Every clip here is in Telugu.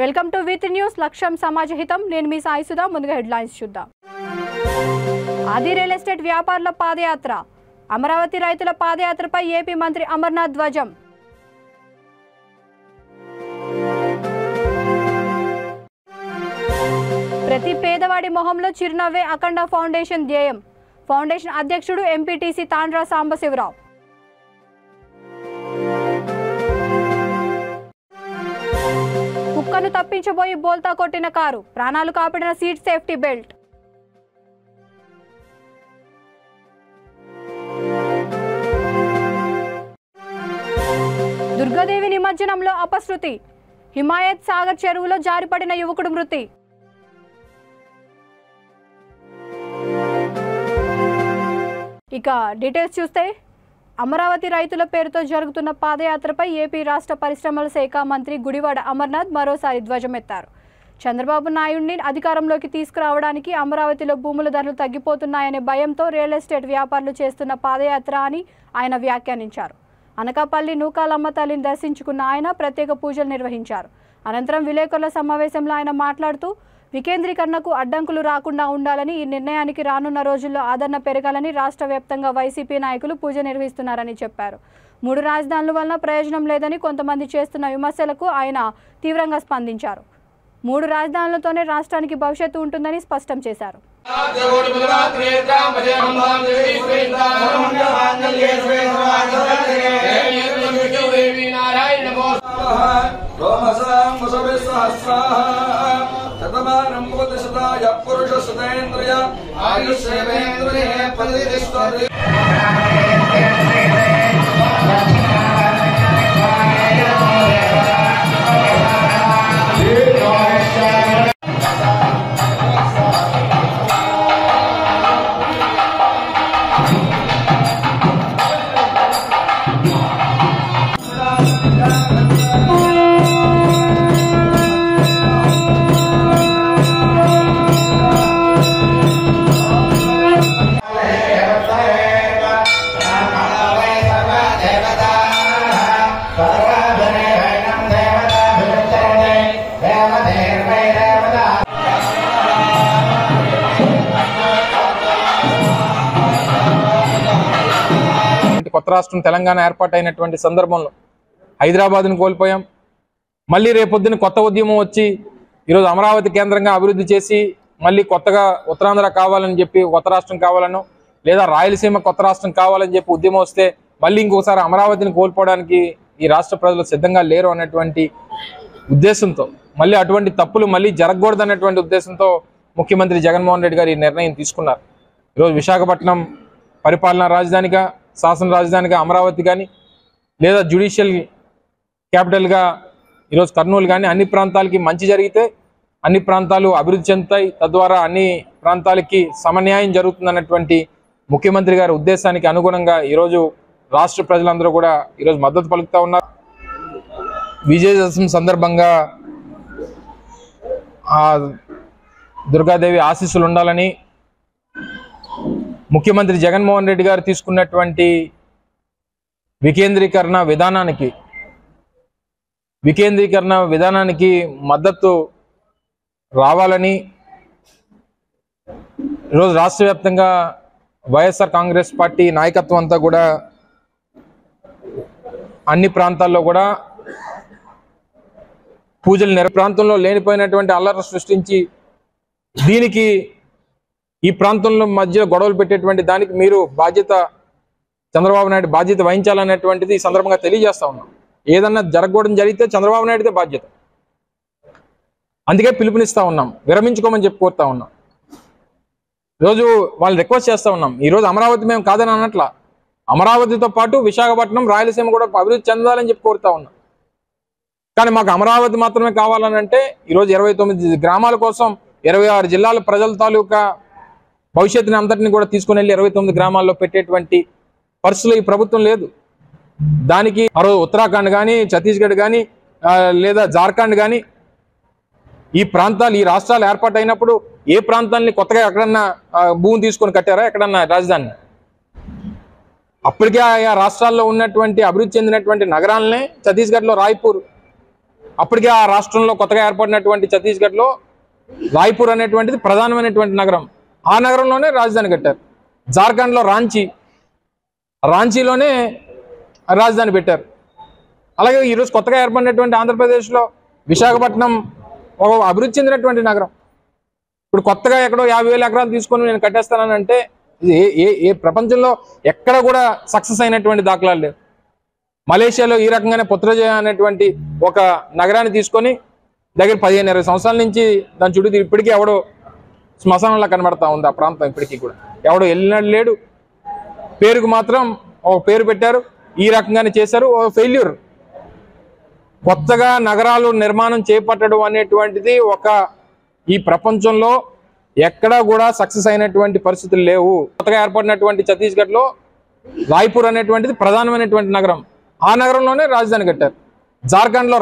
వెల్కమ్ టు V3 న్యూస్ లక్ష్యం సమాజహితం నేను మీ సాయి సుధా ముందుగా హెడ్లైన్స్ చూద్దాం ఆది రియల్ ఎస్టేట్ వ్యాపారుల పాదయాత్ర అమరావతి రైతుల పాదయాత్రపై ఏపీ మంత్రి అమర్నాథ్ ధ్వజం ప్రతి పేదవాడి మొహంలో చిరునవ్వే అఖండ ఫౌండేషన్ ధ్యేయం ఫౌండేషన్ అధ్యక్షుడు ఎంపీటీసీ తాండ్రా సాంబశివరావు కుక్కను తప్పించబోయి బోల్తా కొట్టిన కారు ప్రాణాలు కాపాడిన సీట్ సేఫ్టీ బెల్ట్ దుర్గాదేవి నిమజ్జనంలో అపశృతి హిమాయత్ సాగర్ చెరువులో జారిపడిన యువకుడు మృతి ఇక డీటెయిల్స్ చూస్తే అమరావతి రైతుల పేరుతో జరుగుతున్న పాదయాత్రపై ఏపీ రాష్ట్ర పరిశ్రమల శాఖ మంత్రి గుడివాడ అమర్నాథ్ మరోసారి ధ్వజమెత్తారు చంద్రబాబు నాయుడిని అధికారంలోకి తీసుకురావడానికి అమరావతిలో భూముల ధరలు తగ్గిపోతున్నాయనే భయంతో రియల్ ఎస్టేట్ వ్యాపారులు చేస్తున్న పాదయాత్ర అని ఆయన వ్యాఖ్యానించారు అనకాపల్లి నూకాలమ్మ తల్లిని దర్శించుకున్న ఆయన ప్రత్యేక పూజలు నిర్వహించారు అనంతరం విలేకరుల సమావేశంలో ఆయన మాట్లాడుతూ వికేంద్రీకరణకు అడ్డంకులు రాకుండా ఉండాలని ఈ నిర్ణయానికి రానున్న రోజుల్లో ఆదరణ పెరగాలని రాష్ట్ర వ్యాప్తంగా వైసీపీ నాయకులు పూజ నిర్వహిస్తున్నారని చెప్పారు 3 రాజధానుల వలన ప్రయోజనం లేదని కొంతమంది చేస్తున్న విమర్శలకు ఆయన తీవ్రంగా స్పందించారు 3 రాజధానులతోనే రాష్ట్రానికి భవిష్యత్తు ఉంటుందని స్పష్టం చేశారు కొత్త రాష్ట్రం తెలంగాణ ఏర్పాటైనటువంటి సందర్భంలో హైదరాబాద్ను కోల్పోయాం మళ్ళీ రేపొద్దున కొత్త ఉద్యమం వచ్చి ఈరోజు అమరావతి కేంద్రంగా అభివృద్ధి చేసి మళ్ళీ కొత్తగా ఉత్తరాంధ్ర కావాలని చెప్పి కొత్త రాష్ట్రం కావాలనో లేదా రాయలసీమ కొత్త రాష్ట్రం కావాలని చెప్పి ఉద్యమం వస్తే మళ్ళీ ఇంకోసారి అమరావతిని కోల్పోవడానికి ఈ రాష్ట్ర ప్రజలు సిద్ధంగా లేరు అన్నటువంటి ఉద్దేశంతో మళ్ళీ అటువంటి తప్పులు మళ్ళీ జరగకూడదన్నటువంటి ఉద్దేశంతో ముఖ్యమంత్రి జగన్మోహన్ రెడ్డి గారు ఈ నిర్ణయం తీసుకున్నారు ఈరోజు విశాఖపట్నం పరిపాలనా రాజధానిగా శాసన రాజధానిగా అమరావతి కానీ లేదా జ్యుడిషియల్ క్యాపిటల్గా ఈరోజు కర్నూలు కానీ అన్ని ప్రాంతాలకి మంచి జరిగితే అన్ని ప్రాంతాలు అభివృద్ధి చెందుతాయి తద్వారా అన్ని ప్రాంతాలకి సమన్యాయం జరుగుతుందన్నటువంటి ముఖ్యమంత్రి గారి ఉద్దేశానికి అనుగుణంగా ఈరోజు రాష్ట్ర ప్రజలందరూ కూడా ఈరోజు మద్దతు పలుకుతూ ఉన్నారు విజయదశమి సందర్భంగా ఆ దుర్గాదేవి ఆశీస్సులు ఉండాలని ముఖ్యమంత్రి జగన్మోహన్ రెడ్డి గారు తీసుకున్నటువంటి వికేంద్రీకరణ విధానానికి మద్దతు రావాలని ఈరోజు రాష్ట్ర వ్యాప్తంగా వైఎస్ఆర్ కాంగ్రెస్ పార్టీ నాయకత్వం అంతా కూడా అన్ని ప్రాంతాల్లో కూడా పూజలు ప్రాంతంలో లేనిపోయినటువంటి అల్లర్లు సృష్టించి దీనికి ఈ ప్రాంతంలో మధ్య గొడవలు పెట్టేటువంటి దానికి మీరు చంద్రబాబు నాయుడు బాధ్యత వహించాలనేటువంటిది ఈ సందర్భంగా తెలియజేస్తా ఉన్నాం ఏదన్నా జరగకూడదు జరిగితే చంద్రబాబు నాయుడుదే బాధ్యత అందుకే పిలుపునిస్తా ఉన్నాం విరమించుకోమని చెప్పి కోరుతా ఉన్నాం ఈరోజు వాళ్ళు రిక్వెస్ట్ చేస్తూ ఉన్నాం ఈరోజు అమరావతి మేము కాదని అన్నట్ల అమరావతితో పాటు విశాఖపట్నం రాయలసీమ కూడా అభివృద్ధి చెందాలని చెప్పి కోరుతా ఉన్నాం కానీ మాకు అమరావతి మాత్రమే కావాలని అంటే ఈరోజు 29 గ్రామాల కోసం 26 జిల్లాల ప్రజల తాలూకా భవిష్యత్తుని అంతటిని కూడా తీసుకుని వెళ్ళి 29 గ్రామాల్లో పెట్టేటువంటి పరిస్థితులు ఈ ప్రభుత్వం లేదు దానికి ఉత్తరాఖండ్ కానీ ఛత్తీస్గఢ్ కానీ లేదా జార్ఖండ్ కానీ ఈ రాష్ట్రాలు ఏర్పాటైనప్పుడు ఏ ప్రాంతాన్ని కొత్తగా ఎక్కడన్నా భూమి తీసుకొని కట్టారా ఎక్కడన్నా రాజధాని అప్పటికే ఆ రాష్ట్రాల్లో ఉన్నటువంటి అభివృద్ధి చెందినటువంటి నగరాలనే ఛత్తీస్గఢ్లో రాయ్పూర్ అప్పటికే ఆ రాష్ట్రంలో కొత్తగా ఏర్పడినటువంటి ఛత్తీస్గఢ్లో రాయ్పూర్ అనేటువంటిది ప్రధానమైనటువంటి నగరం. ఆ నగరంలోనే రాజధాని కట్టారు. జార్ఖండ్లో రాంచీలోనే రాజధాని పెట్టారు. అలాగే ఈరోజు కొత్తగా ఏర్పడినటువంటి ఆంధ్రప్రదేశ్లో విశాఖపట్నం ఒక అభివృద్ధి చెందినటువంటి నగరం. ఇప్పుడు కొత్తగా ఎక్కడో 50,000 ఎకరాలు తీసుకొని నేను కట్టేస్తానంటే ఏ ప్రపంచంలో ఎక్కడ కూడా సక్సెస్ అయినటువంటి దాఖలాలు లేవు. మలేషియాలో ఈ రకంగానే పుత్రజయ అనేటువంటి ఒక నగరాన్ని తీసుకొని దగ్గర 15-20 సంవత్సరాల నుంచి దాని చుట్టూ ఇప్పటికీ ఎవడో శ్మశానంలా కనబడతా ఉంది ఆ ప్రాంతం. ఇప్పటికీ కూడా ఎవడో వెళ్ళినాడు లేడు. పేరుకు మాత్రం ఒక పేరు పెట్టారు, ఈ రకంగానే చేశారు. ఫెయిల్యూర్. కొత్తగా నగరాలు నిర్మాణం చేపట్టడం అనేటువంటిది ఈ ప్రపంచంలో ఎక్కడా కూడా సక్సెస్ అయినటువంటి పరిస్థితులు లేవు. కొత్తగా ఏర్పడినటువంటి ఛత్తీస్గఢ్లో రాయ్పూర్ అనేటువంటిది ప్రధానమైనటువంటి నగరం. ఆ నగరంలోనే రాజధాని కట్టారు. జార్ఖండ్లో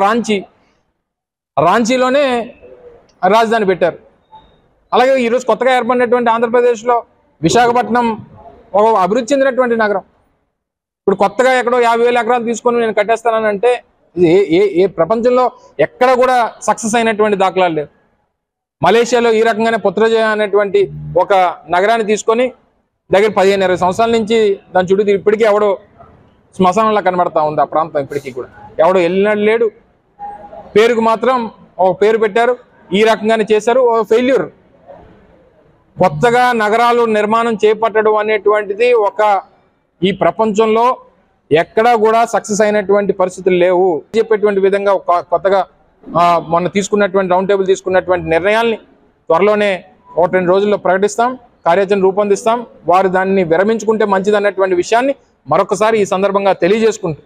రాంచీలోనే రాజధాని పెట్టారు. అలాగే ఈరోజు కొత్తగా ఏర్పడినటువంటి ఆంధ్రప్రదేశ్లో విశాఖపట్నం ఒక అభివృద్ధి చెందినటువంటి నగరం. ఇప్పుడు కొత్తగా ఎక్కడో 50,000 ఎకరాలు తీసుకొని నేను కట్టేస్తానంటే ఏ ప్రపంచంలో ఎక్కడ కూడా సక్సెస్ అయినటువంటి దాఖలాలు లేవు. మలేషియాలో ఈ రకంగానే పుత్రజయ అనేటువంటి ఒక నగరాన్ని తీసుకొని దగ్గర 15-20 సంవత్సరాల నుంచి దాని చుట్టూ ఇప్పటికీ ఎవడో శ్మశానంలా కనబడతా ఉంది ఆ ప్రాంతం. ఇప్పటికీ కూడా ఎవడో వెళ్ళినాడు లేడు. పేరుకు మాత్రం ఒక పేరు పెట్టారు, ఈ రకంగానే చేశారు. ఫెయిల్యూర్. కొత్తగా నగరాలు నిర్మాణం చేపట్టడం అనేటువంటిది ఈ ప్రపంచంలో ఎక్కడా కూడా సక్సెస్ అయినటువంటి పరిస్థితులు లేవు. చెప్పేటువంటి విధంగా కొత్తగా మొన్న తీసుకున్నటువంటి రౌండ్ టేబుల్ తీసుకున్నటువంటి నిర్ణయాల్ని త్వరలోనే 1-2 రోజుల్లో ప్రకటిస్తాం, కార్యాచరణ రూపొందిస్తాం. వారు దాన్ని విరమించుకుంటే మంచిది అన్నటువంటి విషయాన్ని మరొకసారి ఈ సందర్భంగా తెలియజేసుకుంటూ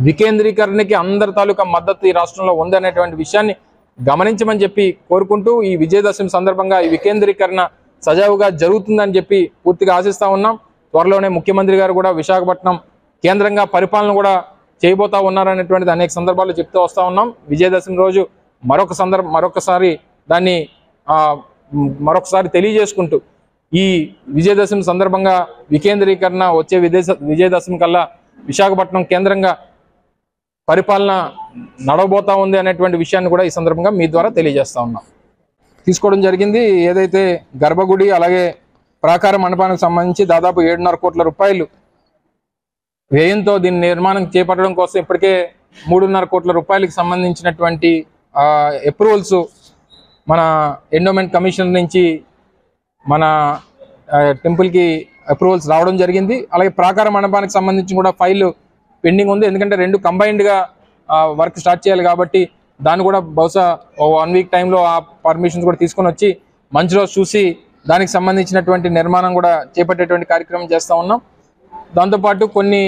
వికేంద్రీకరణకి అందరి తాలూకా మద్దతు ఈ రాష్ట్రంలో ఉందనేటువంటి విషయాన్ని గమనించమని చెప్పి కోరుకుంటూ ఈ విజయదశమి సందర్భంగా ఈ వికేంద్రీకరణ సజావుగా జరుగుతుందని చెప్పి పూర్తిగా ఆశిస్తా ఉన్నాం. త్వరలోనే ముఖ్యమంత్రి గారు కూడా విశాఖపట్నం కేంద్రంగా పరిపాలన కూడా చేయబోతా ఉన్నారనేటువంటిది అనేక సందర్భాల్లో చెప్తూ వస్తూ ఉన్నాం. విజయదశమి రోజు మరొకసారి దాన్ని మరొకసారి తెలియజేసుకుంటూ ఈ విజయదశమి సందర్భంగా వికేంద్రీకరణ వచ్చే విజయదశమి కల్లా విశాఖపట్నం కేంద్రంగా పరిపాలన నడవబోతా ఉంది అనేటువంటి విషయాన్ని కూడా ఈ సందర్భంగా మీ ద్వారా తెలియజేస్తా ఉన్నాం. తీసుకోవడం జరిగింది. ఏదైతే గర్భగుడి అలాగే ప్రాకార మండపానికి సంబంధించి దాదాపు 7.5 కోట్ల రూపాయలు వ్యయంతో దీని నిర్మాణం చేపట్టడం కోసం ఇప్పటికే 3.5 కోట్ల రూపాయలకు సంబంధించినటువంటి అప్రూవల్స్ మన ఎండోమెంట్ కమిషన్ నుంచి మన టెంపుల్కి అప్రూవల్స్ రావడం జరిగింది. అలాగే ప్రాకార మండపానికి సంబంధించి కూడా ఫైల్ పెండింగ్ ఉంది. ఎందుకంటే 2 కంబైన్డ్గా వర్క్ స్టార్ట్ చేయాలి కాబట్టి దాన్ని కూడా బహుశా 1 వీక్ టైంలో ఆ పర్మిషన్స్ కూడా తీసుకొని వచ్చి మంచి రోజు చూసి దానికి సంబంధించినటువంటి నిర్మాణం కూడా చేపట్టేటువంటి కార్యక్రమం చేస్తూ ఉన్నాం. దాంతోపాటు కొన్ని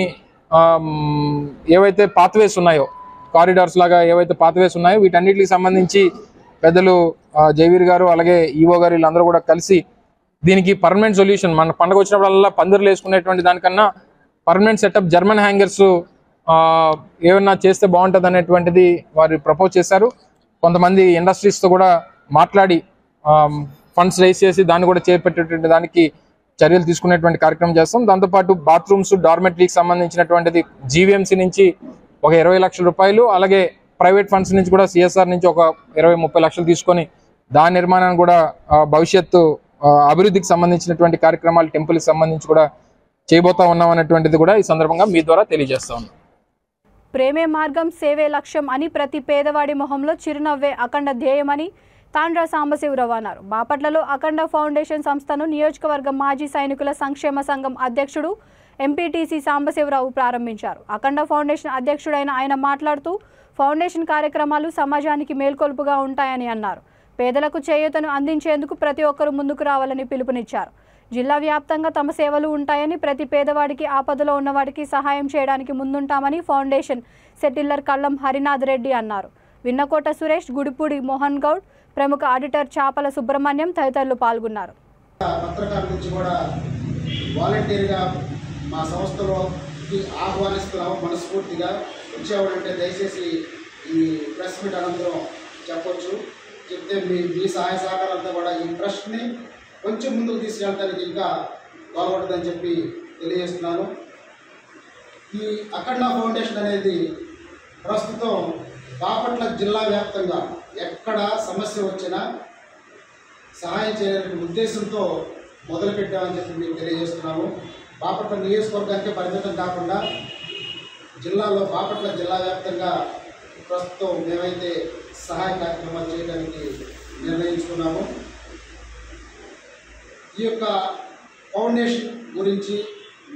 ఏవైతే పాత్వేస్ ఉన్నాయో, కారిడార్స్ లాగా ఏవైతే పాత్వేస్ ఉన్నాయో వీటన్నిటికి సంబంధించి పెద్దలు జయవీర్ గారు అలాగే ఈవో గారు వీళ్ళందరూ కూడా కలిసి దీనికి పర్మనెంట్ సొల్యూషన్, మన పండుగ వచ్చినప్పుడల్లా పందిర్లు వేసుకునేటువంటి దానికన్నా పర్మనెంట్ సెటప్ జర్మన్ హ్యాంగర్స్ ఏమన్నా చేస్తే బాగుంటుంది అనేటువంటిది వారు ప్రపోజ్ చేశారు. కొంతమంది ఇండస్ట్రీస్తో కూడా మాట్లాడి ఫండ్స్ రైజ్ చేసి దాన్ని కూడా చేపట్టేటువంటి దానికి చర్యలు తీసుకునేటువంటి కార్యక్రమం చేస్తాం. దాంతోపాటు బాత్రూమ్స్ డార్మెటరీకి సంబంధించినటువంటిది జీవీఎంసీ నుంచి ఒక 20 లక్షల రూపాయలు అలాగే ప్రైవేట్ ఫండ్స్ నుంచి కూడా సిఎస్ఆర్ నుంచి ఒక 20-30 లక్షలు తీసుకొని దాని నిర్మాణాన్ని కూడా భవిష్యత్తు అభివృద్ధికి సంబంధించినటువంటి కార్యక్రమాలు టెంపుల్కి సంబంధించి కూడా చేయబోతా ఉన్నాం అనేటువంటిది కూడా ఈ సందర్భంగా మీ ద్వారా తెలియజేస్తా ఉన్నాం. ప్రేమే మార్గం సేవే లక్ష్యం అని ప్రతి పేదవాడి మొహంలో చిరునవ్వే అఖండ ధ్యేయమని తాండ్ర సాంబశివరావు అన్నారు. బాపట్లలో అఖండ ఫౌండేషన్ సంస్థను నియోజకవర్గ మాజీ సైనికుల సంక్షేమ సంఘం అధ్యక్షుడు ఎంపీటీసీ సాంబశివరావు ప్రారంభించారు. అఖండ ఫౌండేషన్ అధ్యక్షుడైన ఆయన మాట్లాడుతూ ఫౌండేషన్ కార్యక్రమాలు సమాజానికి మేల్కొల్పుగా ఉంటాయని అన్నారు. పేదలకు చేయూతను అందించేందుకు ప్రతి ఒక్కరూ ముందుకు రావాలని పిలుపునిచ్చారు. జిల్లా వ్యాప్తంగా తమ సేవలు ఉంటాయని, ప్రతి పేదవాడికి ఆపదలో ఉన్నవాడికి సహాయం చేయడానికి ముందుంటామని ఫౌండేషన్ సెటిల్లర్ కల్లం హరినాథ్ రెడ్డి అన్నారు. విన్నకోట సురేష్, గుడిపూడి మోహన్ గౌడ్, ప్రముఖ ఆడిటర్ చాపల సుబ్రహ్మణ్యం తదితరులు పాల్గొన్నారు. పత్రకారుల నుంచి కూడా వాలంటీర్గా మా సంస్థలోకి ఆహ్వానిస్తున్నాము. మనస్ఫూర్తిగా వచ్చేవాడంటే దయచేసి ఈ ప్రెస్ మీట్ అనంతరం చెప్పొచ్చు, చెప్తే మీ సహాయ సహకారాలతో కూడా ఈ ట్రస్ట్ని కొంచెం ముందుకు తీసుకెళ్ళడానికి ఇంకా బాగుంటుందని చెప్పి తెలియజేస్తున్నాను. ఈ అఖండ ఫౌండేషన్ అనేది ప్రస్తుతం బాపట్ల జిల్లా వ్యాప్తంగా ఎక్కడ సమస్య వచ్చినా సహాయం చేయాలనే ఉద్దేశంతో మొదలుపెట్టామని చెప్పి మేము తెలియజేస్తున్నాము. బాపట్ల నియోజకవర్గానికి పరిమితం కాకుండా జిల్లాలో బాపట్ల జిల్లా వ్యాప్తంగా ప్రస్తుతం మేమైతే సహాయ కార్యక్రమాలు చేయడానికి నిర్ణయించుకున్నాము. ఈ యొక్క ఫౌండేషన్ గురించి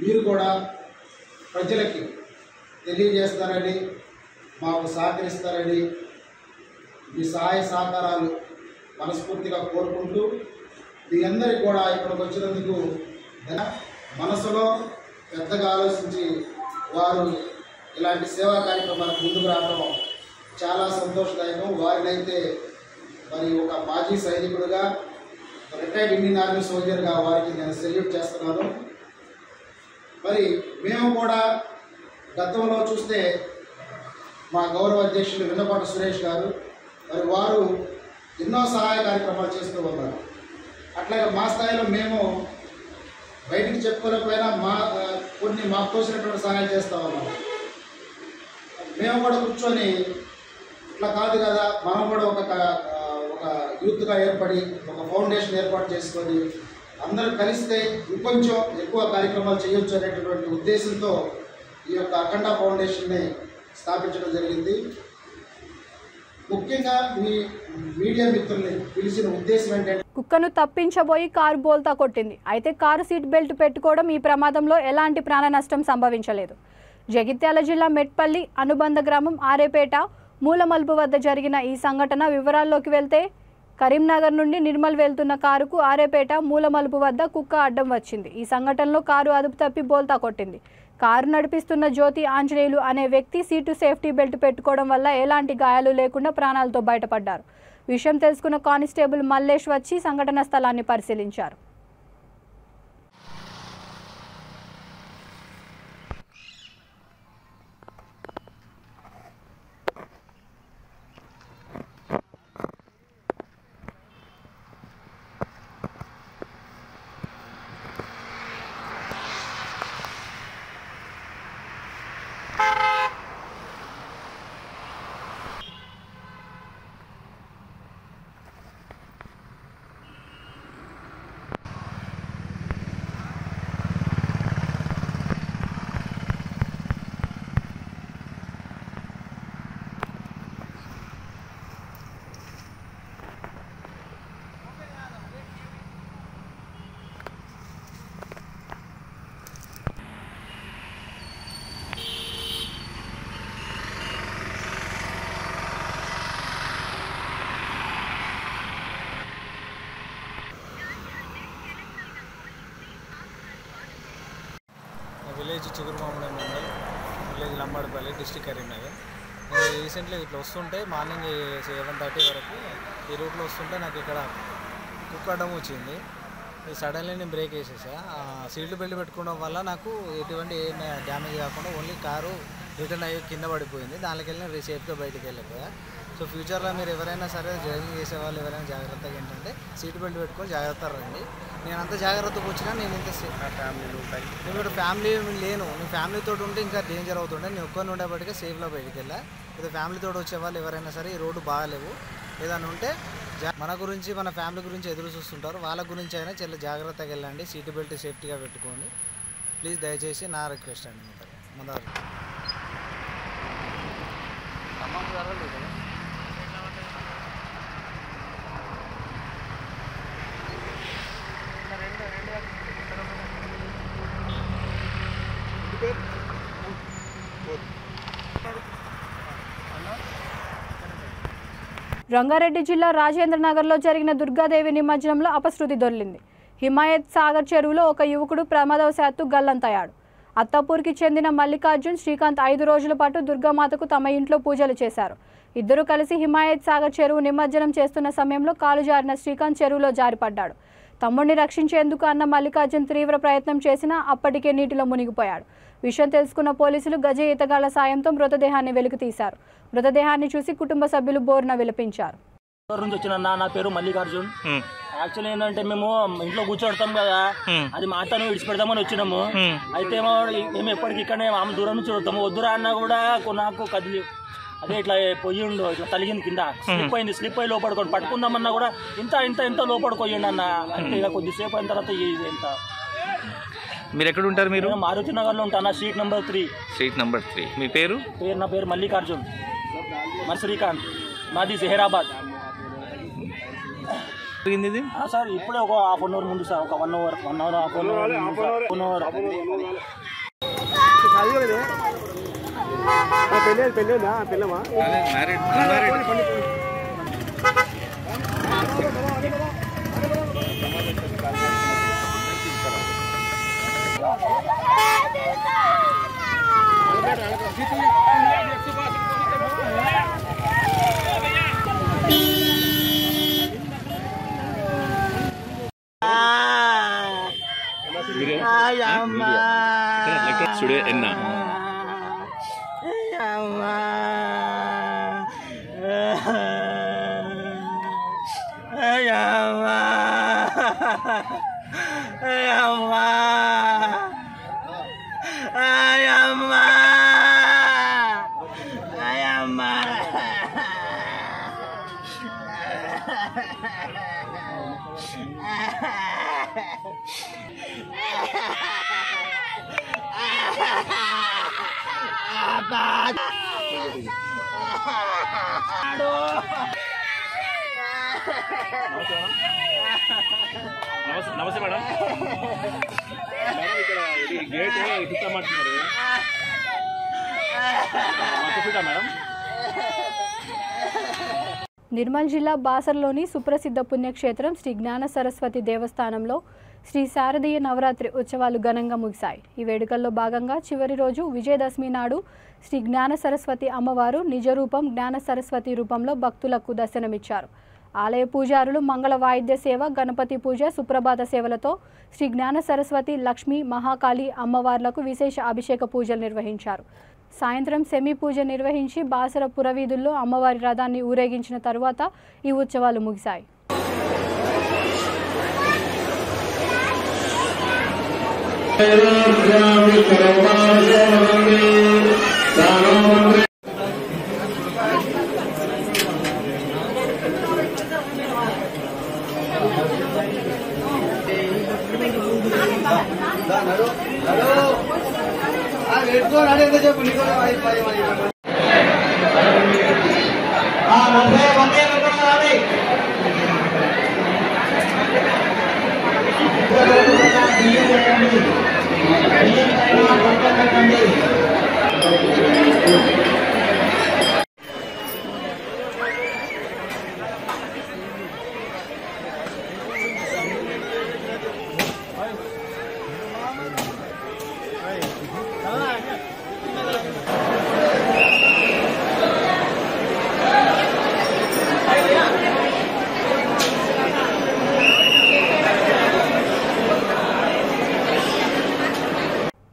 మీరు కూడా ప్రజలకి తెలియజేస్తారని, మాకు సహకరిస్తారని మీ సహాయ సహకారాలు మనస్ఫూర్తిగా కోరుకుంటూ మీ అందరికీ కూడా ఇక్కడికి వచ్చినందుకు మనసులో పెద్దగా ఆలోచించి వారు ఇలాంటి సేవా కార్యక్రమాలకు ముందుకు రావడం చాలా సంతోషదాయకం. వారినైతే మరి ఒక మాజీ సైనికుడిగా, రిటైర్డ్ ఇండియన్ ఆర్మీ సోల్జర్గా వారికి నేను సెల్యూట్ చేస్తున్నాను. మరి మేము కూడా గతంలో చూస్తే మా గౌరవ అధ్యక్షులు వెన్నకోట సురేష్ గారు మరి వారు ఎన్నో సహాయ కార్యక్రమాలు చేస్తూ ఉన్నారు. అట్లాగే మా స్థాయిలో మేము బయటికి చెప్పుకోలేకపోయినా కొన్ని మాకు తోసినటువంటి సహాయం చేస్తూ ఉన్నాము. మేము కూడా కూర్చొని ఇట్లా కాదు కదా, మనం కూడా ఒక యూత్గా ఏర్పడి ఒక ఫౌండేషన్ ఏర్పాటు చేసుకొని అందరూ కలిస్తే ఇంకొంచెం ఎక్కువ కార్యక్రమాలు చేయొచ్చు అనేటటువంటి ఉద్దేశంతో ఈ యొక్క అఖండ ఫౌండేషన్ని స్థాపించడం జరిగింది. ముఖ్యంగా మీ మీడియా మిత్రుల్ని పిలిచిన ఉద్దేశం ఏంటంటే, కుక్కను తప్పించబోయి కారు బోల్తా కొట్టింది. అయితే కారు సీట్ బెల్ట్ పెట్టుకోవడం ఈ ప్రమాదంలో ఎలాంటి ప్రాణ నష్టం సంభవించలేదు. జగిత్యాల జిల్లా మెట్పల్లి అనుబంధ గ్రామం ఆరేపేట మూలమలుపు వద్ద జరిగిన ఈ సంఘటన వివరాల్లోకి వెళ్తే, కరీంనగర్ నుండి నిర్మల్ వెళ్తున్న కారుకు ఆరేపేట మూలమలుపు వద్ద కుక్క అడ్డం వచ్చింది. ఈ సంఘటనలో కారు అదుపు తప్పి బోల్తా కొట్టింది. కారు నడిపిస్తున్న జ్యోతి ఆంజనేయులు అనే వ్యక్తి సీటు సేఫ్టీ బెల్ట్ పెట్టుకోవడం వల్ల ఎలాంటి గాయాలు లేకుండా ప్రాణాలతో బయటపడ్డారు. విషయం తెలుసుకున్న కానిస్టేబుల్ మల్లేష్ వచ్చి సంఘటన స్థలాన్ని పరిశీలించారు. Village Chigurumamidi mandal, village Lambadipalli, district Karimnagar. Recently ఇట్లా వస్తుంటే మార్నింగ్ 7:30 వరకు ఈ రూట్లో వస్తుంటే నాకు ఇక్కడ కుక్క అడ్డం వచ్చింది. సడన్లీ నేను బ్రేక్ వేసేసా. సీట్లు బెల్ట్ పెట్టుకోవడం వల్ల నాకు ఎటువంటి డ్యామేజ్ కాకుండా ఓన్లీ కారు రిటర్న్ అయ్యి కింద పడిపోయింది. దానికి వెళ్ళి నేను సేఫ్గా బయటకు వెళ్ళిపోయా. సో ఫ్యూచర్లో మీరు ఎవరైనా సరే డ్రైవింగ్ చేసేవాళ్ళు ఎవరైనా జాగ్రత్తగా ఏంటంటే సీట్ బెల్ట్ పెట్టుకొని జాగ్రత్తగా రండి. నేను అంత జాగ్రత్తగా వచ్చినా నేను ఇంత నేను ఇక్కడ ఫ్యామిలీ లేను. నేను ఫ్యామిలీతో ఉంటే ఇంకా డేంజర్ అవుతుండే. నేను ఒక్కరిని ఉండేప్పటికే సేఫ్లో బయటికి వెళ్ళా. లేదా ఫ్యామిలీతో వచ్చేవాళ్ళు ఎవరైనా సరే ఈ రోడ్డు బాగాలేవు, ఏదైనా ఉంటే మన గురించి మన ఫ్యామిలీ గురించి ఎదురు చూస్తుంటారు, వాళ్ళ గురించి అయినా చాలా జాగ్రత్తగా వెళ్ళండి. సీట్ బెల్ట్ సేఫ్టీగా పెట్టుకోండి ప్లీజ్. దయచేసి నా రిక్వెస్ట్ అండి. ముందర రంగారెడ్డి జిల్లా రాజేంద్రనగర్లో జరిగిన దుర్గాదేవి నిమజ్జనంలో అపశృతి దొర్లింది. హిమాయత్ సాగర్ చెరువులో ఒక యువకుడు ప్రమాదవశాత్తు గల్లంతయ్యాడు. అత్తాపూర్కి చెందిన మల్లికార్జున్, శ్రీకాంత్ 5 రోజుల పాటు దుర్గామాతకు తమ ఇంట్లో పూజలు చేశారు. ఇద్దరు కలిసి హిమాయత్ సాగర్ చెరువు నిమజ్జనం చేస్తున్న సమయంలో కాలు జారిన శ్రీకాంత్ చెరువులో జారిపడ్డాడు. తమ్ముడిని రక్షించేందుకు అన్న మల్లికార్జున్ తీవ్ర ప్రయత్నం చేసినా అప్పటికే నీటిలో మునిగిపోయాడు. విషయం తెలుసుకున్న పోలీసులు గజ ఈతగాళ్ల సాయంతో మృతదేహాన్ని వెలికితీశారు. మృతదేహాన్ని చూసి కుటుంబ సభ్యులు బోరున విలపించారు. నుంచి వచ్చిన నా పేరు మల్లికార్జున్. యాక్చువల్లీ ఏంటంటే మేము ఇంట్లో కూర్చోడతాం కదా, అది మాటను విడిచిపెడతామని వచ్చినాము. అయితే మేము ఎప్పటికి ఇక్కడనే ఆమె దూరం నుంచి వస్తాము. వద్దురా అన్నా కూడా నాకు కదిలి అదే ఇట్లా పొయ్యిండు, ఇట్లా తలిగింది కింద, స్లిప్ అయ్యి లోపడుకోండి, పట్టుకుందామన్నా కూడా ఇంత లోపడుకోయండి అన్న. అంటే ఇక కొద్దిసేపు అయిన తర్వాత ఎంత. మీరు ఎక్కడ ఉంటారు? మీరు మారుతి నగర్లో ఉంటాను, స్ట్రీట్ నెంబర్ 3. Street number 3. మీ పేరు? నా పేరు మల్లికార్జున్, మరి శ్రీకాంత్, మాది జహీరాబాద్. ఇది సార్ ఇప్పుడే ఒక హాఫ్ అన్ అవర్ ముందు సార్, ఒక 1 అవర్ హాఫ్ అన్ అవర్. నమస్తే మేడం. ఇక్కడ గేట్ ఇస్తామంటున్నారు మేడం. నిర్మల్ జిల్లా బాసర్లోని సుప్రసిద్ధ పుణ్యక్షేత్రం శ్రీ జ్ఞాన సరస్వతి దేవస్థానంలో శ్రీ శారదీయ నవరాత్రి ఉత్సవాలు ఘనంగా ముగిశాయి. ఈ వేడుకల్లో భాగంగా చివరి రోజు విజయదశమి నాడు శ్రీ జ్ఞాన సరస్వతి అమ్మవారు నిజరూపం జ్ఞాన సరస్వతి రూపంలో భక్తులకు దర్శనమిచ్చారు. ఆలయ పూజారులు మంగళ వాయిద్య సేవ, గణపతి పూజ, సుప్రభాత సేవలతో శ్రీ జ్ఞాన సరస్వతి, లక్ష్మి, మహాకాళి అమ్మవార్లకు విశేష అభిషేక పూజలు నిర్వహించారు. సాయంత్రం సెమీ పూజ నిర్వహించి బాసర పురవీధుల్లో అమ్మవారి రథాన్ని ఊరేగించిన తరువాత ఈ ఉత్సవాలు ముగిశాయి.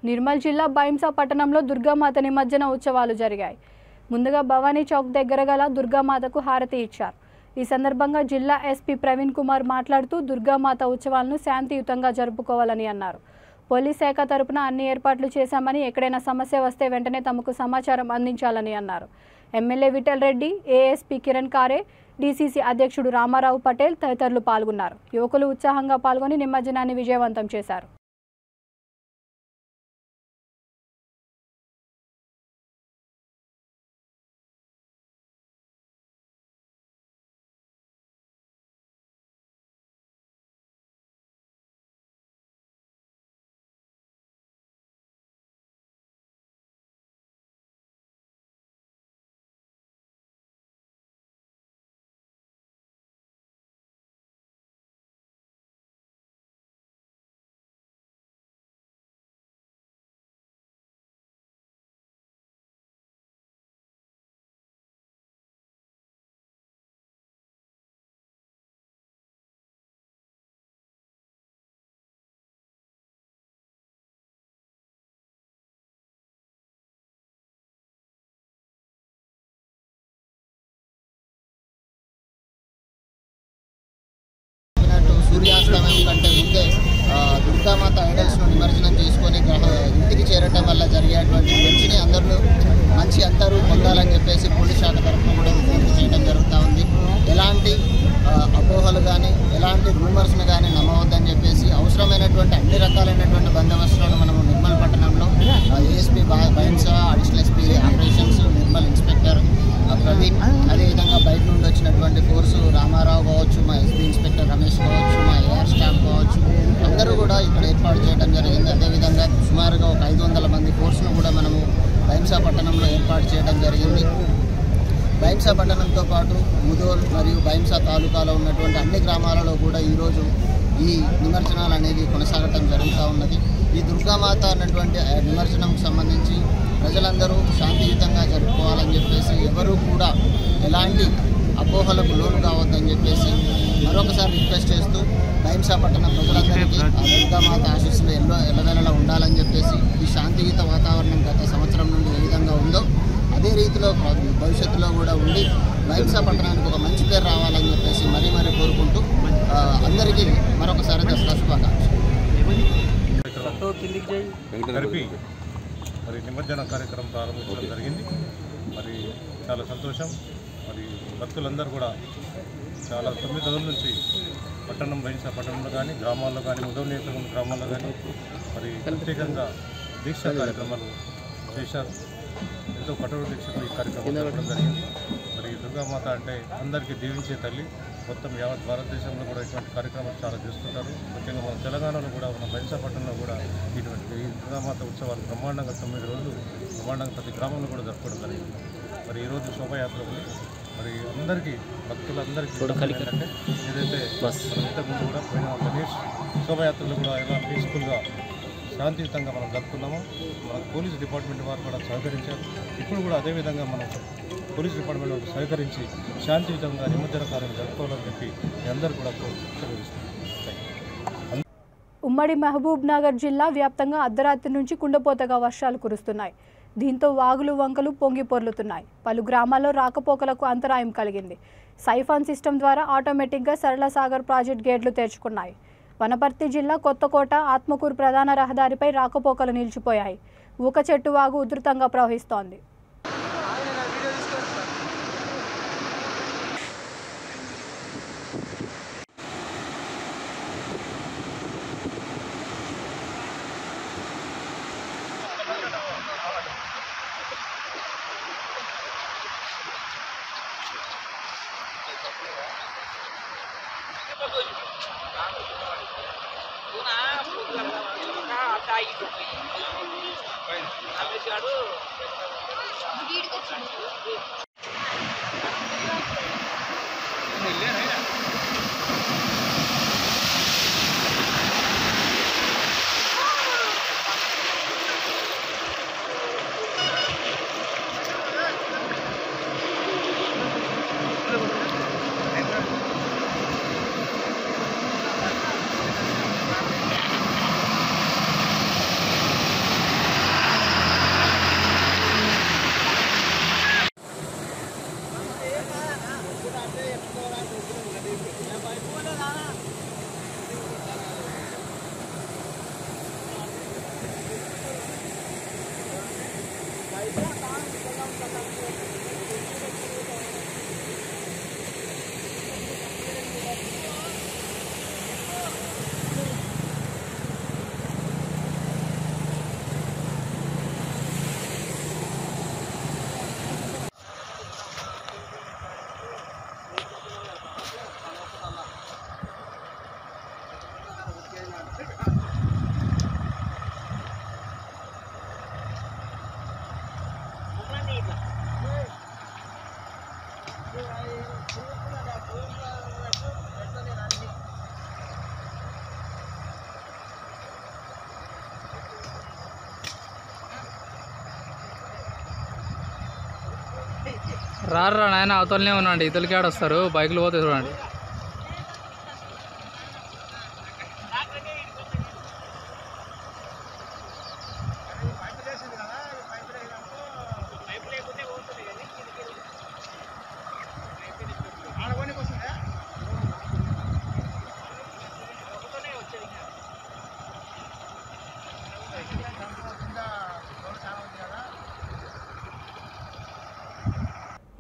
నిర్మల్ జిల్లా బైంసా పట్టణంలో దుర్గామాత నిమజ్జన ఉత్సవాలు జరిగాయి. ముందుగా భవానీ చౌక్ దగ్గర గల దుర్గామాతకు హారతి ఇచ్చారు. ఈ సందర్భంగా జిల్లా ఎస్పీ ప్రవీణ్ కుమార్ మాట్లాడుతూ దుర్గామాత ఉత్సవాలను శాంతియుతంగా జరుపుకోవాలని అన్నారు. పోలీస్ శాఖ తరపున అన్ని ఏర్పాట్లు చేశామని, ఎక్కడైనా సమస్య వస్తే వెంటనే తమకు సమాచారం అందించాలని అన్నారు. ఎమ్మెల్యే విఠల్ రెడ్డి, ఏఎస్పీ కిరణ్ కారే, డీసీసీ అధ్యక్షుడు రామారావు పటేల్ తదితరులు పాల్గొన్నారు. యువకులు ఉత్సాహంగా పాల్గొని నిమజ్జనాన్ని విజయవంతం చేశారు. సూర్యాస్తమయం కంటే ముందే దుర్గామాత ఐడల్స్ను నిమజ్జనం చేసుకొని ఇంటికి చేరటం వల్ల జరిగేటువంటి మంచిని అందరూ మంచి అందరూ పొందాలని చెప్పేసి పోలీస్ శాఖ తరఫున కూడా విజ్ఞప్తి చేయడం జరుగుతూ ఉంది. ఎలాంటి అపోహలు కానీ ఎలాంటి రూమర్స్ని కానీ నమ్మవద్దని చెప్పేసి అవసరమైనటువంటి అన్ని రకాలైనటువంటి బందోబస్తులను మనము నిర్మల్ పట్టణంలో ASP Bhainsa, additional SP operations, Nirmal inspector Pradeep, అదేవిధంగా బయట నుండి వచ్చినటువంటి ఫోర్సు రామారావు కావచ్చు, మా ఎస్పీ ఇన్స్పెక్టర్ రమేష్ కావచ్చు, మా ఏఆర్ స్టాఫ్ కావచ్చు, అందరూ కూడా ఇక్కడ ఏర్పాటు చేయడం జరిగింది. అదేవిధంగా సుమారుగా ఒక 500 మంది ఫోర్స్ను కూడా మనము బైన్సా పట్టణంలో ఏర్పాటు చేయడం జరిగింది. బైన్సా పట్టణంతో పాటు ముదోల్ మరియు బైన్సా తాలూకాలో ఉన్నటువంటి అన్ని గ్రామాలలో కూడా ఈరోజు ఈ నిమజ్జనాలు అనేవి కొనసాగటం జరుగుతూ ఉన్నది. ఈ దుర్గామాత అన్నటువంటి నిమజ్జనంకు సంబంధించి ప్రజలందరూ శాంతియుతంగా జరుపుకోవాలని చెప్పేసి ఎవరూ కూడా ఎలాంటి అపోహలకు లోను కావద్దని చెప్పేసి మరొకసారి రిక్వెస్ట్ చేస్తూ బైన్సా పట్టణ ప్రజలందరికీ ఆ దుర్గామాత ఆశీస్సులు ఎల్లవేళలా ఉండాలని చెప్పేసి ఈ శాంతియుత వాతావరణం గత సంవత్సరం నుండి ఏ విధంగా ఉందో అదే రీతిలో భవిష్యత్తులో కూడా ఉండి బైన్సా పట్టణానికి ఒక మంచి పేరు రావాలని చెప్పేసి మరీ కోరుకుంటూ అందరికీ మరొకసారి దసరా శుభాకాంక్షలు. మరి నిమజ్జన కార్యక్రమం ప్రారంభించడం జరిగింది. మరి చాలా సంతోషం. మరి భక్తులందరూ కూడా చాలా 9 రోజుల నుంచి బైన్సా పట్టణంలో కానీ గ్రామాల్లో కానీ ముదోల్ నియోజకవర్గం గ్రామాల్లో కానీ మరి ప్రత్యేకంగా దీక్షా కార్యక్రమాలు చేశారు. ఎంతో కఠోర దీక్షతో ఈ కార్యక్రమం జరగడం జరిగింది. మరి దుర్గామాత అంటే అందరికీ దీవించే తల్లి. మొత్తం యావత్ భారతదేశంలో కూడా ఇటువంటి కార్యక్రమాలు చాలా చేస్తుంటారు. ముఖ్యంగా మన తెలంగాణలో కూడా మన బైన్సా పట్టణంలో కూడా ఇటువంటి ఈ దుర్గామాత ఉత్సవాలు బ్రహ్మాండంగా 9 రోజులు బ్రహ్మాండంగా ప్రతి గ్రామంలో కూడా జరుపుకోవడం జరిగింది. మరి ఈరోజు శోభాయాత్ర ఉంది. మరి అందరికీ భక్తులందరికీ ఏంటంటే ఏదైతే మనం ఇంతకుముందు కూడా పోయిన గణేష్ శోభాయాత్రలు కూడా ఎలా పీస్ఫుల్గా శాంతియుతంగా మనం జరుపుకున్నాము. మన పోలీస్ డిపార్ట్మెంట్ వారు కూడా సహకరించారు. ఇప్పుడు కూడా అదేవిధంగా మనం పోలీస్ డిపార్ట్మెంట్ వారు సహకరించి శాంతియుతంగా నిమజ్జన కార్యం జరుపుకోవాలని చెప్పి మీ అందరూ కూడా సెలవిస్తున్నాం. ఉమ్మడి మహబూబ్ నగర్ జిల్లా వ్యాప్తంగా అర్ధరాత్రి నుంచి కుండపోతగా వర్షాలు కురుస్తున్నాయి. దీంతో వాగులు వంకలు పొంగి పొర్లుతున్నాయి. పలు గ్రామాల్లో రాకపోకలకు అంతరాయం కలిగింది. సైఫాన్ సిస్టమ్ ద్వారా ఆటోమేటిక్గా సరళ సాగర్ ప్రాజెక్ట్ గేట్లు తెరుచుకున్నాయి. వనపర్తి జిల్లా కొత్తకోట ఆత్మకూరు ప్రధాన రహదారిపై రాకపోకలు నిలిచిపోయాయి. ఊక చెట్టు వాగు ఉధృతంగా ప్రవహిస్తోంది. రారా నాయన అవతలనే ఉన్నాండి, ఇతలకి ఆడొస్తారు, బైకులు పోతే చూడండి.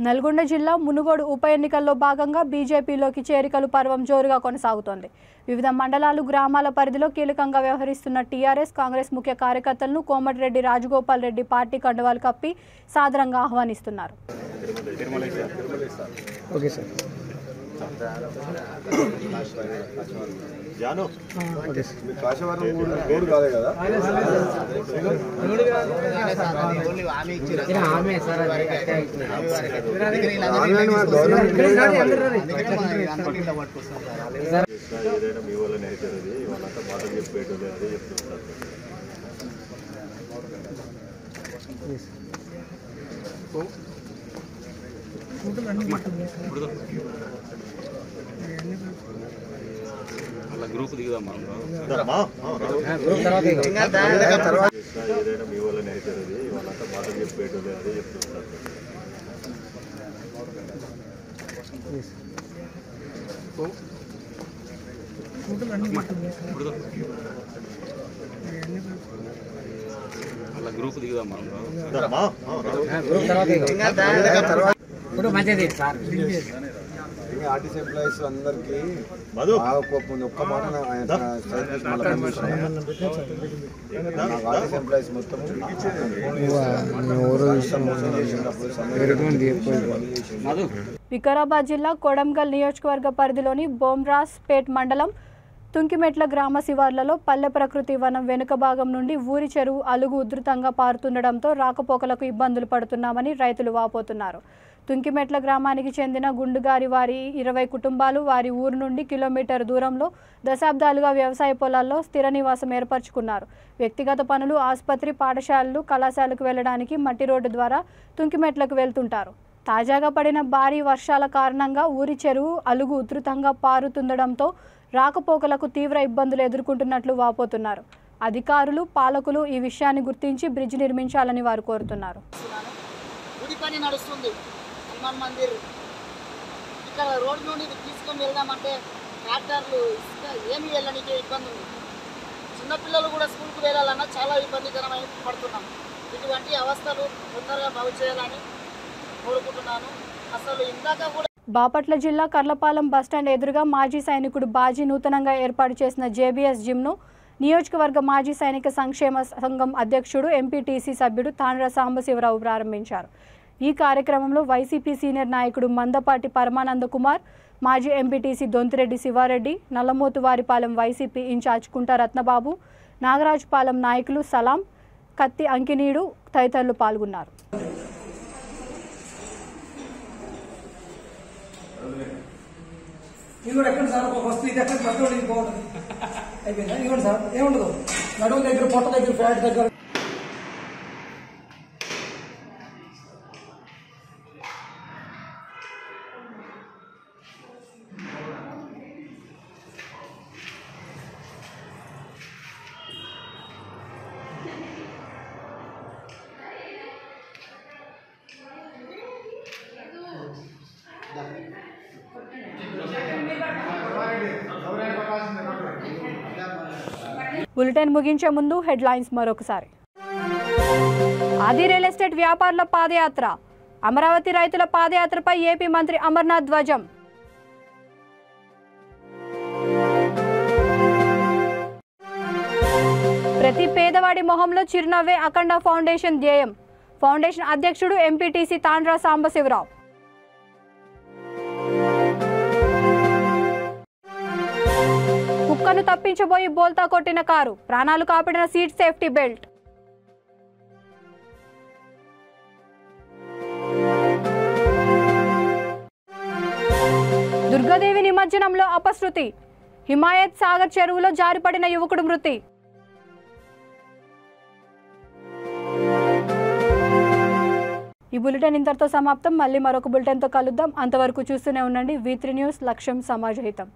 నల్గొండ జిల్లా మునుగోడు ఉప ఎన్నికల్లో భాగంగా బీజేపీలోకి చేరికలు పర్వం జోరుగా కొనసాగుతోంది. వివిధ మండలాలు, గ్రామాల పరిధిలో కీలకంగా వ్యవహరిస్తున్న టీఆర్ఎస్, కాంగ్రెస్ ముఖ్య కార్యకర్తలను కోమటిరెడ్డి రాజగోపాల్ రెడ్డి పార్టీ కండువాలు కప్పి సాదరంగా ఆహ్వానిస్తున్నారు. గ్రూప్ దిగుదాం ఏదైనా మీ వల్ల నేర్చేది వాళ్ళంతా మాట చెప్పేటోళ్ళు అదే చెప్తుంటారు. అలా గ్రూప్ దిగుదాం ఆర్టీసీ ఎంప్లాయీస్ అందరికీ ఒక్క మాట ఆర్టీసీ ఎంప్లాయీస్ మొత్తం వికారాబాద్ జిల్లా కొడంగల్ నియోజకవర్గ పరిధిలోని బోమ్రాస్పేట్ మండలం తుంకిమెట్ల గ్రామ శివార్లలో పల్లె ప్రకృతి వనం వెనుక భాగం నుండి ఊరి చెరువు అలుగు ఉధృతంగా పారుతుండడంతో రాకపోకలకు ఇబ్బందులు పడుతున్నామని రైతులు వాపోతున్నారు. తుంకిమెట్ల గ్రామానికి చెందిన గుండుగారి వారి 20 కుటుంబాలు వారి ఊరు నుండి కిలోమీటర్ దూరంలో దశాబ్దాలుగా వ్యవసాయ పొలాల్లో స్థిర నివాసం ఏర్పరచుకున్నారు. వ్యక్తిగత పనులు, ఆసుపత్రి, పాఠశాలలు, కళాశాలకు వెళ్లడానికి మట్టి రోడ్డు ద్వారా తుంకిమెట్లకు వెళ్తుంటారు. తాజాగా పడిన భారీ వర్షాల కారణంగా ఊరి చెరువు అలుగు ఉధృతంగా పారుతుండడంతో రాకపోకలకు తీవ్ర ఇబ్బందులు ఎదుర్కొంటున్నట్లు వాపోతున్నారు. అధికారులు, పాలకులు ఈ విషయాన్ని గుర్తించి బ్రిడ్జ్ నిర్మించాలని వారు కోరుతున్నారు. హనుమాన్ మందిర్ ఇక్కడ రోడ్ నుండి తీసుకొని వెళ్దామంటే ట్రాక్టర్లు ఏమి వెళ్ళడానికి ఇబ్బంది ఉంది. చిన్నపిల్లలు కూడా స్కూల్కి వెళ్ళాలన్నా చాలా ఇబ్బందికరమైన పడుతున్నాం. ఇటువంటి అవస్థలు తొందరగా బాగు చేయాలని కోరుకుంటున్నాను. అసలు ఇందాక కూడా బాపట్ల జిల్లా కర్లపాలెం బస్టాండ్ ఎదురుగా మాజీ సైనికుడు బాజీ నూతనంగా ఏర్పాటు చేసిన జేబీఎస్ జిమ్ను నియోజకవర్గ మాజీ సైనిక సంక్షేమ సంఘం అధ్యక్షుడు, ఎంపీటీసీ సభ్యుడు తాండ్ర సాంబశివరావు ప్రారంభించారు. ఈ కార్యక్రమంలో వైసీపీ సీనియర్ నాయకుడు మందపాటి పరమానంద కుమార్, మాజీ MPTC Dontireddy Sivareddy, Nallamothuvaripalem YCP in charge Kunta Ratnababu, నాగరాజుపాలెం నాయకులు సలాం, కత్తి అంకినీడు తదితరులు పాల్గొన్నారు. నడుము దగ్గర, పొట్ట దగ్గర, ఫ్యాట్ దగ్గర బులెటిన్ ముగించే ముందు హెడ్లైన్స్ మరొకసారి. ఆది రియల్ ఎస్టేట్ వ్యాపారుల పాదయాత్ర, అమరావతి రైతుల పాదయాత్రపై ఏపీ మంత్రి అమర్నాథ్ ధ్వజం. ప్రతి పేదవాడి మొహంలో చిరునవ్వే అఖండ ఫౌండేషన్ ధ్యేయం. ఫౌండేషన్ అధ్యక్షుడు, ఎంపీటీసీ తాండ్ర సాంబశివరావు. కుక్కను తప్పించబోయి బోల్తా కొట్టిన కారు, ప్రాణాలు కాపాడిన సీట్ సేఫ్టీ బెల్ట్. దుర్గాదేవి నిమజ్జనంలో అపశృతి, హిమాయత్ సాగర్ చెరువులో జారిపడిన యువకుడు మృతి. ఈ బులెటిన్ ఇంతటితో సమాప్తం. మళ్ళీ మరొక బులెటిన్తో కలుద్దాం. అంతవరకు చూస్తూనే ఉండండి V3 న్యూస్, లక్ష్యం సమాజహితం.